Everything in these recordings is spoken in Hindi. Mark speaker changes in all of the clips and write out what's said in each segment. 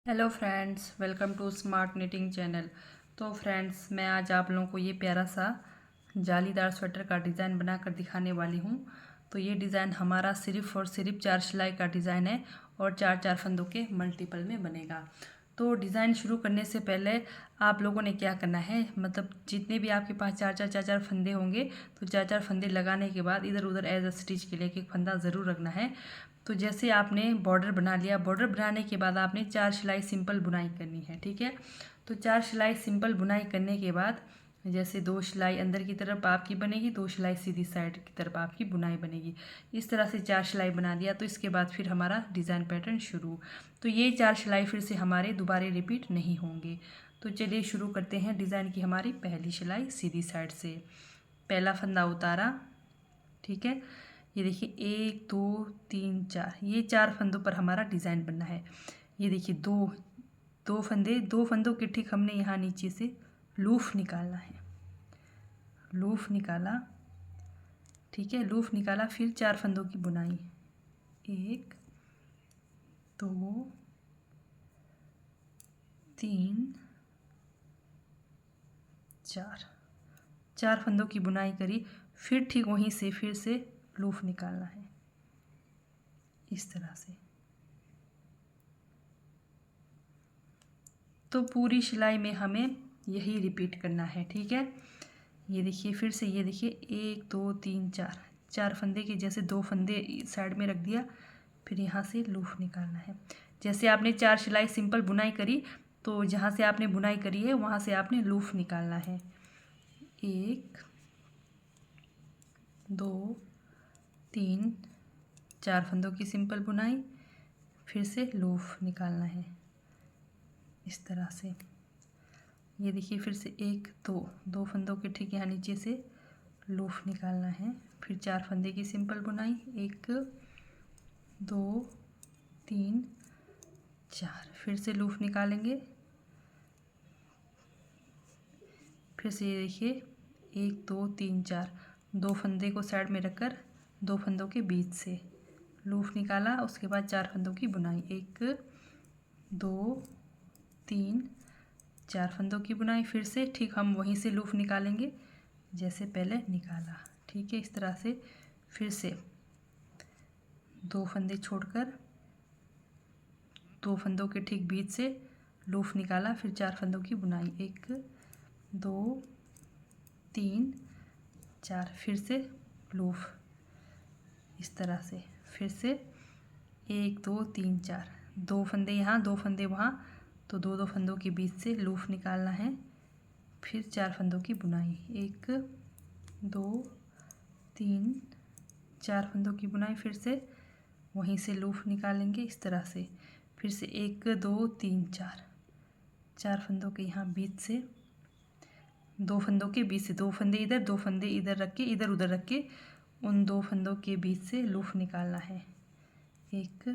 Speaker 1: Hello friends, welcome to smart knitting channel. तो फ्रेंड्स, मैं आज आप लोगों को ये प्यारा सा जालीदार स्वेटर का डिज़ाइन बनाकर दिखाने वाली हूँ। तो ये डिज़ाइन हमारा सिर्फ और सिर्फ 4 सिलाई का डिज़ाइन है और 4 फंदों के मल्टीपल में बनेगा। तो डिज़ाइन शुरू करने से पहले आप लोगों ने क्या करना है, मतलब जितने भी आपके पास चार फंदे होंगे तो 4 फंदे लगाने के बाद इधर उधर एज अ स्टिच के लिए एक फंदा ज़रूर रखना है। तो जैसे आपने बॉर्डर बना लिया, बॉर्डर बनाने के बाद आपने 4 सिलाई सिंपल बुनाई करनी है, ठीक है। तो 4 सिलाई सिंपल बुनाई करने के बाद जैसे 2 सिलाई अंदर की तरफ आपकी बनेगी, 2 सिलाई सीधी साइड की तरफ आपकी बुनाई बनेगी। इस तरह से 4 सिलाई बना दिया तो इसके बाद फिर हमारा डिज़ाइन पैटर्न शुरू। तो ये 4 सिलाई फिर से हमारे दोबारा रिपीट नहीं होंगे। तो चलिए शुरू करते हैं डिज़ाइन की हमारी पहली सिलाई सीधी साइड से। पहला फंदा उतारा, ठीक है। ये देखिए 1 2 3 4, ये 4 फंदों पर हमारा डिज़ाइन बनना है। ये देखिए दो फंदों के ठीक हमने यहाँ नीचे से लूफ निकालना है। लूफ निकाला, ठीक है, लूफ निकाला, फिर 4 फंदों की बुनाई। 1 2 3 4 फंदों की बुनाई करी, फिर ठीक वहीं से फिर से लूफ निकालना है इस तरह से। तो पूरी सिलाई में हमें यही रिपीट करना है, ठीक है। ये देखिए फिर से, ये देखिए 1 2 3 4 फंदे के जैसे 2 फंदे साइड में रख दिया, फिर यहाँ से लूफ निकालना है। जैसे आपने 4 सिलाई सिंपल बुनाई करी तो जहाँ से आपने बुनाई करी है वहाँ से आपने लूफ निकालना है। 1 2 3 4 फंदों की सिंपल बुनाई, फिर से लूफ निकालना है इस तरह से। ये देखिए फिर से 1 2 फंदों के ठीक यहाँ नीचे से लूफ निकालना है, फिर 4 फंदे की सिंपल बुनाई। 1 2 3 4, फिर से लूफ निकालेंगे। फिर से ये देखिए 1 2 3 4, 2 फंदे को साइड में रखकर 2 फंदों के बीच से लूफ निकाला, उसके बाद 4 फंदों की बुनाई। 1 2 3 4 फंदों की बुनाई, फिर से ठीक हम वहीं से लूफ निकालेंगे जैसे पहले निकाला, ठीक है। इस तरह से फिर से 2 फंदे छोड़कर 2 फंदों के ठीक बीच से लूफ निकाला, फिर 4 फंदों की बुनाई। 1 2 3 4, फिर से लूफ इस तरह से। फिर से 1 2 3 4, 2 फंदे यहाँ 2 फंदे वहाँ, तो 2 फंदों के बीच से लूफ निकालना है, फिर 4 फंदों की बुनाई। 1 2 3 4 फंदों की बुनाई, फिर से वहीं से लूफ निकालेंगे इस तरह से। फिर से 1 2 3 4 फंदों के यहाँ बीच से, 2 फंदों के बीच से 2 फंदे इधर 2 फंदे इधर रख के, इधर उधर रख के उन 2 फंदों के बीच से लूफ निकालना है। 1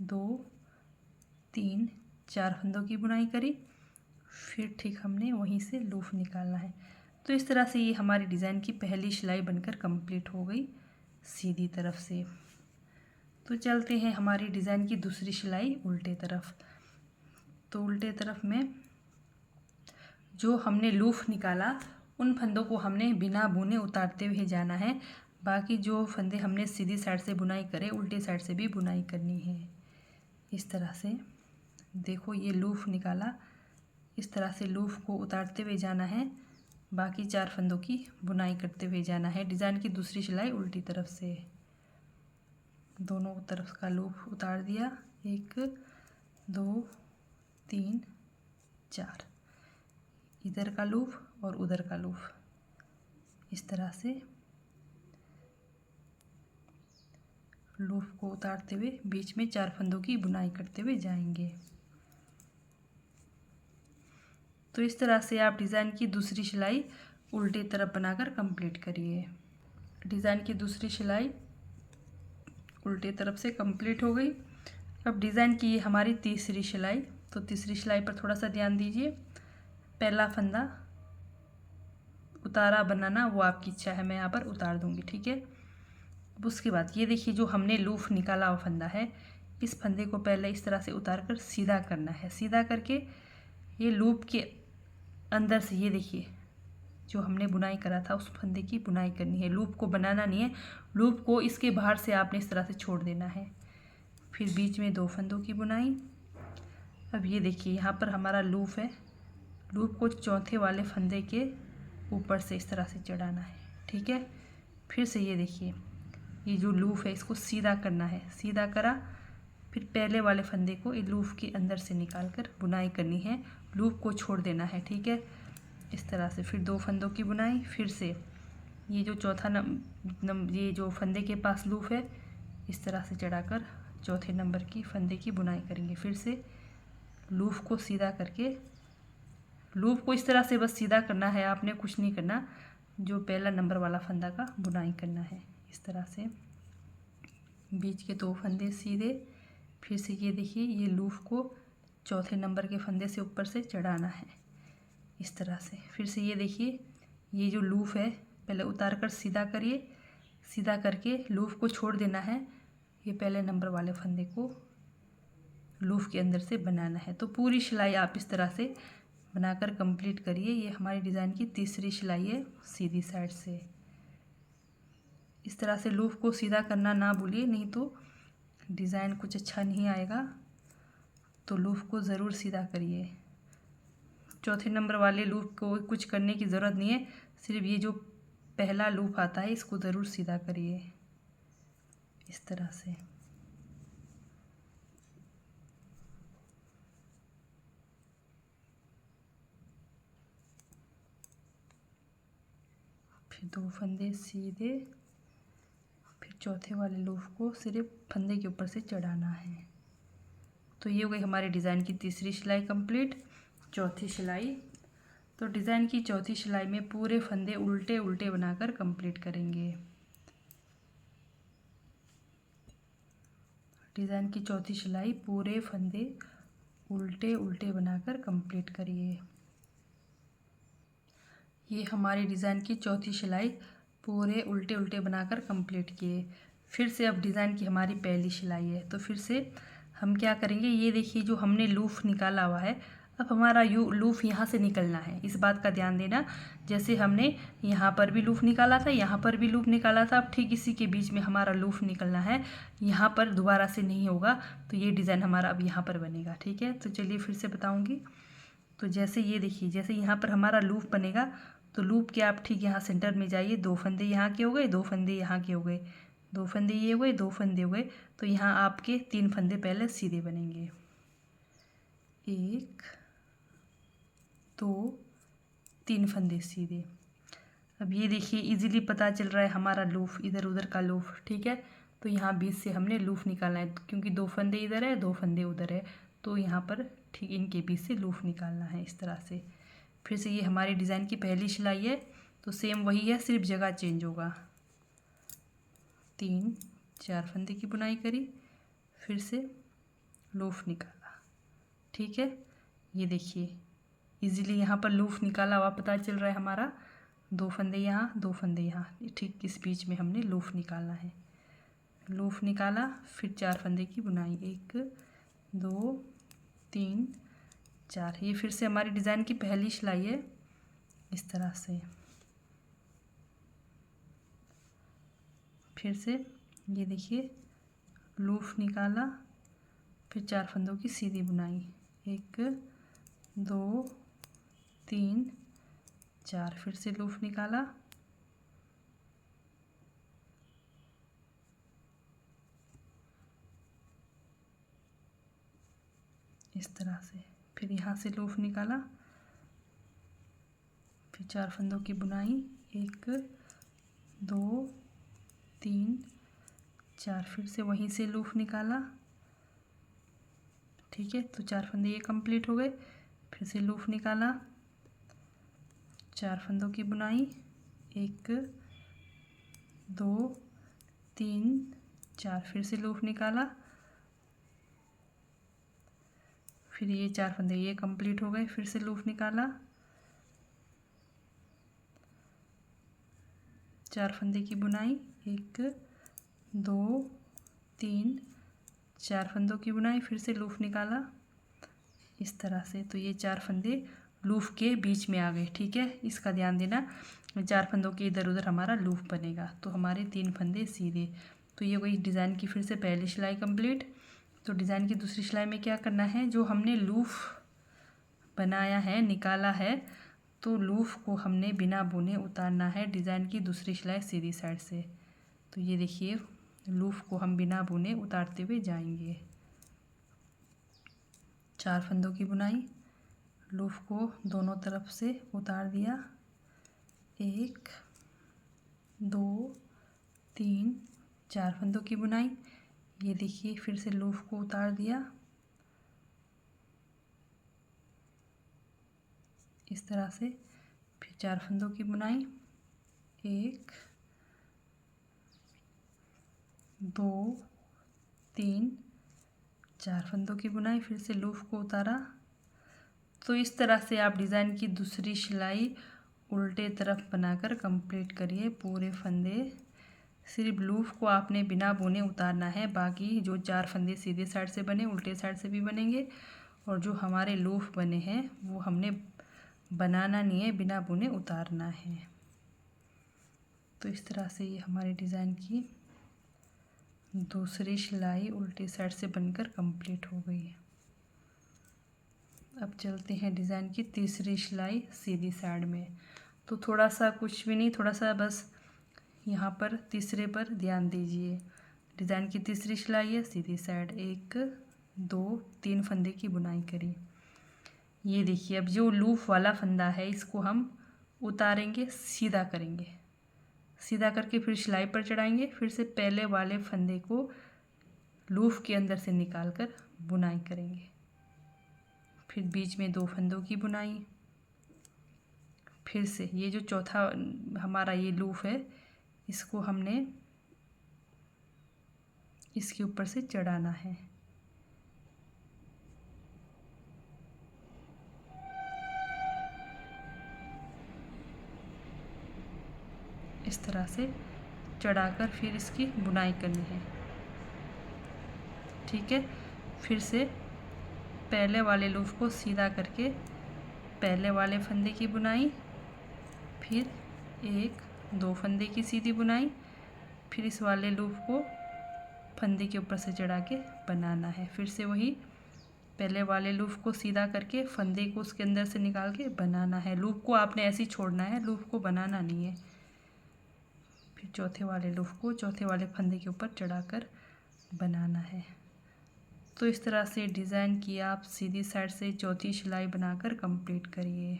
Speaker 1: 2 3 4 फंदों की बुनाई करी, फिर ठीक हमने वहीं से लूफ निकालना है। तो इस तरह से ये हमारी डिज़ाइन की पहली सिलाई बनकर कंप्लीट हो गई सीधी तरफ से। तो चलते हैं हमारी डिज़ाइन की दूसरी सिलाई उल्टे तरफ। तो उल्टे तरफ में जो हमने लूफ निकाला उन फंदों को हमने बिना बुने उतारते हुए जाना है। बाकी जो फंदे हमने सीधी साइड से बुनाई करे, उल्टी साइड से भी बुनाई करनी है इस तरह से। देखो ये लूफ निकाला, इस तरह से लूफ को उतारते हुए जाना है, बाकी 4 फंदों की बुनाई करते हुए जाना है। डिज़ाइन की दूसरी सिलाई उल्टी तरफ से दोनों तरफ का लूफ उतार दिया। 1 2 3 4, इधर का लूफ और उधर का लूफ इस तरह से लूफ को उतारते हुए बीच में 4 फंदों की बुनाई करते हुए जाएंगे। तो इस तरह से आप डिज़ाइन की दूसरी सिलाई उल्टी तरफ बनाकर कंप्लीट करिए। डिज़ाइन की दूसरी सिलाई उल्टी तरफ से कंप्लीट हो गई। अब डिज़ाइन की हमारी तीसरी सिलाई। तो तीसरी सिलाई पर थोड़ा सा ध्यान दीजिए। पहला फंदा उतारा बनाना वो आपकी इच्छा है, मैं यहाँ पर उतार दूंगी, ठीक है। अब उसके बाद ये देखिए जो हमने लूफ निकाला हुआ फंदा है, इस फंदे को पहले इस तरह से उतार कर सीधा करना है। सीधा करके ये लूप के अंदर से, ये देखिए जो हमने बुनाई करा था उस फंदे की बुनाई करनी है। लूप को बनाना नहीं है, लूप को इसके बाहर से आपने इस तरह से छोड़ देना है। फिर बीच में 2 फंदों की बुनाई। अब ये देखिए यहाँ पर हमारा लूप है, लूप को चौथे वाले फंदे के ऊपर से इस तरह से चढ़ाना है। ठीक है, फिर से ये देखिए ये जो लूप है इसको सीधा करना है। सीधा करा, फिर पहले वाले फंदे को इस लूप के अंदर से निकाल कर बुनाई करनी है, लूप को छोड़ देना है। ठीक है, इस तरह से फिर 2 फंदों की बुनाई। फिर से ये जो चौथा ये जो फंदे के पास लूप है इस तरह से चढ़ाकर चौथे नंबर की फंदे की बुनाई करेंगे। फिर से लूप को सीधा करके, लूप को इस तरह से बस सीधा करना है, आपने कुछ नहीं करना। जो पहला नंबर वाला फंदा का बुनाई करना है इस तरह से, बीच के 2 फंदे सीधे। फिर से ये देखिए ये लूप को चौथे नंबर के फंदे से ऊपर से चढ़ाना है इस तरह से। फिर से ये देखिए ये जो लूप है पहले उतार कर सीधा करिए, सीधा करके लूप को छोड़ देना है। ये पहले नंबर वाले फंदे को लूप के अंदर से बनाना है। तो पूरी सिलाई आप इस तरह से बनाकर कंप्लीट करिए। ये हमारी डिज़ाइन की तीसरी सिलाई है सीधी साइड से। इस तरह से लूप को सीधा करना ना भूलिए, नहीं तो डिज़ाइन कुछ अच्छा नहीं आएगा। तो लूप को ज़रूर सीधा करिए। चौथे नंबर वाले लूप को कुछ करने की ज़रूरत नहीं है, सिर्फ ये जो पहला लूप आता है इसको ज़रूर सीधा करिए इस तरह से। फिर 2 फंदे सीधे, फिर चौथे वाले लूप को सिर्फ फंदे के ऊपर से चढ़ाना है। तो ये हो गई हमारे डिज़ाइन की तीसरी सिलाई कंप्लीट। चौथी सिलाई, तो डिज़ाइन की चौथी सिलाई में पूरे फंदे उल्टे उल्टे बनाकर कंप्लीट करेंगे। डिज़ाइन की चौथी सिलाई पूरे फंदे उल्टे उल्टे बनाकर कंप्लीट करिए। ये हमारी डिज़ाइन की चौथी सिलाई पूरे उल्टे उल्टे बनाकर कंप्लीट किए। फिर से अब डिज़ाइन की हमारी पहली सिलाई है, तो फिर से हम क्या करेंगे, ये देखिए जो हमने लूप निकाला हुआ है, अब हमारा लूप यहाँ से निकलना है। इस बात का ध्यान देना, जैसे हमने यहाँ पर भी लूप निकाला था, यहाँ पर भी लूप निकाला था, अब ठीक इसी के बीच में हमारा लूप निकलना है। यहाँ पर दोबारा से नहीं होगा, तो ये डिज़ाइन हमारा अब यहाँ पर बनेगा। ठीक है, तो चलिए फिर से बताऊँगी। तो जैसे ये देखिए, जैसे यहाँ पर हमारा लूप बनेगा, तो लूप के आप ठीक यहाँ सेंटर में जाइए। 2 फंदे यहाँ के हो गए, 2 फंदे यहाँ के हो गए, 2 फंदे ये हो गए, 2 फंदे हो गए। तो यहाँ आपके 3 फंदे पहले सीधे बनेंगे, 1 2 3 फंदे सीधे। अब ये देखिए इजीली पता चल रहा है हमारा लूप, इधर उधर का लूप। ठीक है, तो यहाँ बीच से हमने लूप निकालना है, क्योंकि 2 फंदे इधर है, 2 फंदे उधर है, तो यहाँ पर ठीक इनके बीच से लूप निकालना है इस तरह से। फिर से ये हमारी डिज़ाइन की पहली सिलाई है, तो सेम वही है, सिर्फ जगह चेंज होगा। 3 4 फंदे की बुनाई करी, फिर से लूप निकाला। ठीक है, ये देखिए इजीली यहाँ पर लूप निकाला हुआ पता चल रहा है हमारा। 2 फंदे यहाँ, 2 फंदे यहाँ, ठीक इस बीच में हमने लूप निकालना है। लूप निकाला, फिर 4 फंदे की बुनाई, 1 2 3 4। ये फिर से हमारी डिज़ाइन की पहली सिलाई है इस तरह से। फिर से ये देखिए लूप निकाला, फिर 4 फंदों की सीधी बुनाई, 1 2 3 4। फिर से लूप निकाला, इस तरह से। फिर यहाँ से लूप निकाला, फिर 4 फंदों की बुनाई, 1 2 3 4। फिर से वहीं से लूप निकाला। ठीक है, तो 4 फंदे ये कंप्लीट हो गए। फिर से लूप निकाला, 4 फंदों की बुनाई, 1 2 3 4। फिर से लूप निकाला, फिर ये 4 फंदे ये कंप्लीट हो गए। फिर से लूप निकाला, 4 फंदे की बुनाई, 1 2 3 4 फंदों की बुनाई, फिर से लूप निकाला इस तरह से। तो ये 4 फंदे लूप के बीच में आ गए, ठीक है। इसका ध्यान देना, 4 फंदों के इधर उधर हमारा लूप बनेगा। तो हमारे 3 फंदे सीधे। तो ये वही डिज़ाइन की फिर से पहली सिलाई कंप्लीट। तो डिज़ाइन की दूसरी सिलाई में क्या करना है, जो हमने लूप बनाया है, निकाला है, तो लूप को हमने बिना बुने उतारना है डिज़ाइन की दूसरी सिलाई सीधी साइड से। तो ये देखिए, लूप को हम बिना बुने उतारते हुए जाएंगे। 4 फंदों की बुनाई, लूप को दोनों तरफ से उतार दिया, 1 2 3 4 फंदों की बुनाई। ये देखिए, फिर से लूप को उतार दिया इस तरह से, फिर 4 फंदों की बुनाई, 1 2 3 4 फंदों की बुनाई, फिर से लूप को उतारा। तो इस तरह से आप डिज़ाइन की दूसरी सिलाई उल्टे तरफ बनाकर कंप्लीट करिए पूरे फंदे। सिर्फ लूप को आपने बिना बुने उतारना है, बाकी जो 4 फंदे सीधे साइड से बने उल्टे साइड से भी बनेंगे, और जो हमारे लूप बने हैं वो हमने बनाना नहीं है, बिना बुने उतारना है। तो इस तरह से ये हमारे डिज़ाइन की दूसरी सिलाई उल्टी साइड से बनकर कंप्लीट हो गई है। अब चलते हैं डिज़ाइन की तीसरी सिलाई सीधी साइड में। तो थोड़ा सा, कुछ भी नहीं, थोड़ा सा बस यहाँ पर तीसरे पर ध्यान दीजिए। डिज़ाइन की तीसरी सिलाई है सीधी साइड, 1 2 3 फंदे की बुनाई करी। ये देखिए, अब जो लूप वाला फंदा है इसको हम उतारेंगे, सीधा करेंगे, सीधा करके फिर सिलाई पर चढ़ाएंगे। फिर से पहले वाले फंदे को लूप के अंदर से निकाल कर बुनाई करेंगे। फिर बीच में 2 फंदों की बुनाई, फिर से ये जो चौथा हमारा ये लूप है इसको हमने इसके ऊपर से चढ़ाना है। इस तरह से चढ़ाकर फिर इसकी बुनाई करनी है, ठीक है। फिर से पहले वाले लूप को सीधा करके पहले वाले फंदे की बुनाई, फिर 1 2 फंदे की सीधी बुनाई, फिर इस वाले लूप को फंदे के ऊपर से चढ़ा के बनाना है। फिर से वही पहले वाले लूप को सीधा करके फंदे को उसके अंदर से निकाल के बनाना है। लूप को आपने ऐसे ही छोड़ना है, लूप को बनाना नहीं है। फिर चौथे वाले लूप को चौथे वाले फंदे के ऊपर चढ़ाकर बनाना है। तो इस तरह से डिज़ाइन की आप सीधी साइड से चौथी सिलाई बनाकर कंप्लीट करिए।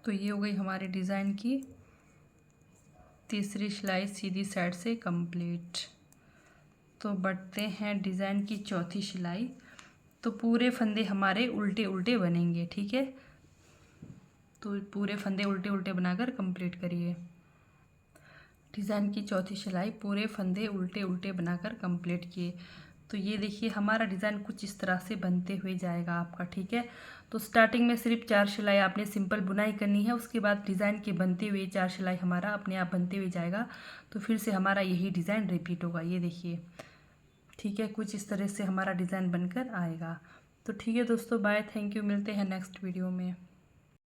Speaker 1: तो ये हो गई हमारे डिज़ाइन की तीसरी सिलाई सीधी साइड से कंप्लीट। तो बढ़ते हैं डिज़ाइन की चौथी सिलाई। तो पूरे फंदे हमारे उल्टे उल्टे बनेंगे, ठीक है। तो पूरे फंदे उल्टे उल्टे बनाकर कंप्लीट करिए। डिज़ाइन की चौथी सिलाई पूरे फंदे उल्टे उल्टे बनाकर कंप्लीट किए। तो ये देखिए, हमारा डिज़ाइन कुछ इस तरह से बनते हुए जाएगा आपका, ठीक है। तो स्टार्टिंग में सिर्फ 4 सिलाई आपने सिंपल बुनाई करनी है, उसके बाद डिज़ाइन के बनते हुए 4 सिलाई हमारा अपने आप बनते हुए जाएगा। तो फिर से हमारा यही डिज़ाइन रिपीट होगा, ये देखिए, ठीक है। कुछ इस तरह से हमारा डिज़ाइन बनकर आएगा। तो ठीक है दोस्तों, बाय, थैंक यू, मिलते हैं नेक्स्ट वीडियो में।